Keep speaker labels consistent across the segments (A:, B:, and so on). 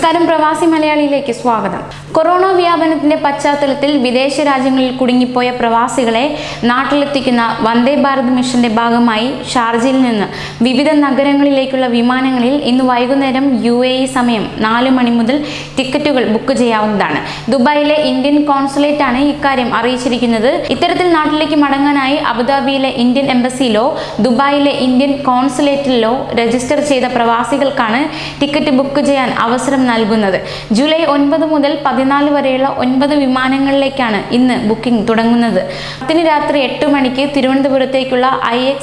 A: നമസ്കാരം, പ്രവാസി മലയാളിയിലേക്ക് സ്വാഗതം. കൊറോണ വ്യാപനത്തിന്റെ പശ്ചാത്തലത്തിൽ വിദേശ രാജ്യങ്ങളിൽ കുടുങ്ങിപ്പോയ പ്രവാസികളെ നാട്ടിലെത്തിക്കുന്ന വന്ദേ ഭാരത് മിഷന്റെ ഭാഗമായി ഷാർജയിൽ നിന്ന് വിവിധ നഗരങ്ങളിലേക്കുള്ള വിമാനങ്ങളിൽ ഇന്ന് വൈകുന്നേരം UAE സമയം 4 മണി മുതൽ ടിക്കറ്റുകൾ ബുക്ക് ചെയ്യാവുന്നതാണ്. ദുബായിലെ ഇന്ത്യൻ കോൺസുലേറ്റ് ആണ് ഇക്കാര്യം അറിയിച്ചിരിക്കുന്നത്. ഇത്തരത്തിൽ നാട്ടിലേക്ക് മടങ്ങാനായി അബുദാബിയിലെ ഇന്ത്യൻ എംബസിയിലോ ദുബായിലെ ഇന്ത്യൻ കോൺസുലേറ്റിലോ രജിസ്റ്റർ ചെയ്ത പ്രവാസികൾക്കാണ് ടിക്കറ്റ് ബുക്ക് ചെയ്യാൻ അവസരം നൽകുന്നത്. ജൂലൈ 9 മുതൽ 14 വരെയുള്ള 9 വിമാനങ്ങളിലേക്കാണ് ഇന്ന് ബുക്കിംഗ് തുടങ്ങുന്നത്. 10 രാത്രി 8 മണിക്ക് തിരുവനന്തപുരത്തേക്കുള്ള IX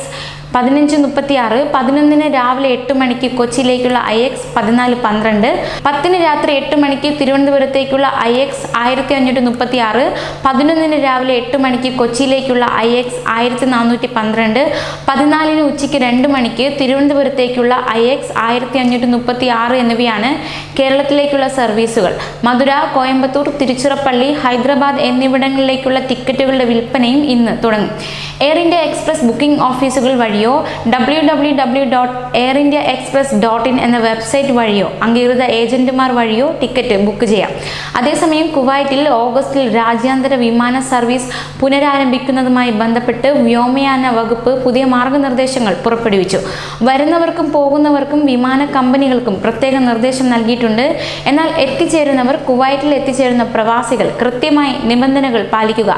A: 1536, 11 രാവിലെ 8 മണിക്ക് കൊച്ചിയിലേക്കുള്ള IX 1412, 10 രാത്രി 8 മണിക്ക് തിരുവനന്തപുരത്തേക്കുള്ള IX 1536, 11 രാവിലെ 8 മണിക്ക് കൊച്ചിയിലേക്കുള്ള IX 1412, 14 ഉച്ചയ്ക്ക് 2 മണിക്ക് തിരുവനന്തപുരത്തേക്കുള്ള IX 1536 എന്നിവയാണ് കേരളത്തിലേക്കുള്ള സർവീസുകൾ. മധുര, കോയമ്പത്തൂർ, തിരുച്ചിറപ്പള്ളി, ഹൈദരാബാദ് എന്നിവിടങ്ങളിലേക്കുള്ള ടിക്കറ്റുകളുടെ വിൽപ്പനയും ഇന്ന് തുടങ്ങും. എയർ ഇന്ത്യ എക്സ്പ്രസ് ബുക്കിംഗ് ഓഫീസുകൾ വഴിയോ www.airindiaexpress.in എന്ന വെബ്സൈറ്റ് വഴിയോ അംഗീകൃത ഏജന്റുമാർ വഴിയോ ടിക്കറ്റ് ബുക്ക് ചെയ്യാം. അതേസമയം കുവൈറ്റിൽ ഓഗസ്റ്റിൽ രാജ്യാന്തര വിമാന സർവീസ് പുനരാരംഭിക്കുന്നതുമായി ബന്ധപ്പെട്ട് വ്യോമയാന വകുപ്പ് പുതിയ മാർഗനിർദ്ദേശങ്ങൾ പുറപ്പെടുവിച്ചു. വരുന്നവർക്കും പോകുന്നവർക്കും വിമാന കമ്പനികൾക്കും പ്രത്യേക നിർദ്ദേശം നൽകിയിട്ടുണ്ട്. എന്നാൽ കുവൈറ്റിൽ എത്തിച്ചേരുന്ന പ്രവാസികൾ കൃത്യമായി നിബന്ധനകൾ പാലിക്കുക.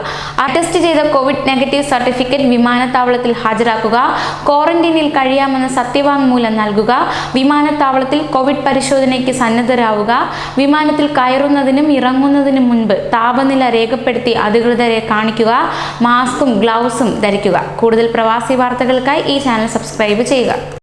A: അറ്റസ്റ്റ് ചെയ്ത കോവിഡ് നെഗറ്റീവ് സർട്ടിഫിക്കറ്റ് വിമാനത്താവളത്തിൽ ഹാജരാക്കുക. ക്വാറന്റീനിൽ കഴിയാമെന്ന സത്യവാങ്മൂലം നൽകുക. വിമാനത്താവളത്തിൽ കോവിഡ് പരിശോധനയ്ക്ക് സന്നദ്ധരാവുക. വിമാനത്തിൽ കയറുന്നതിനും ഇറങ്ങുന്നതിനും മുൻപ് താപനില രേഖപ്പെടുത്തി അധികൃതരെ കാണിക്കുക. മാസ്കും ഗ്ലൗസും ധരിക്കുക. കൂടുതൽ പ്രവാസി വാർത്തകൾക്കായി ഈ ചാനൽ സബ്സ്ക്രൈബ് ചെയ്യുക.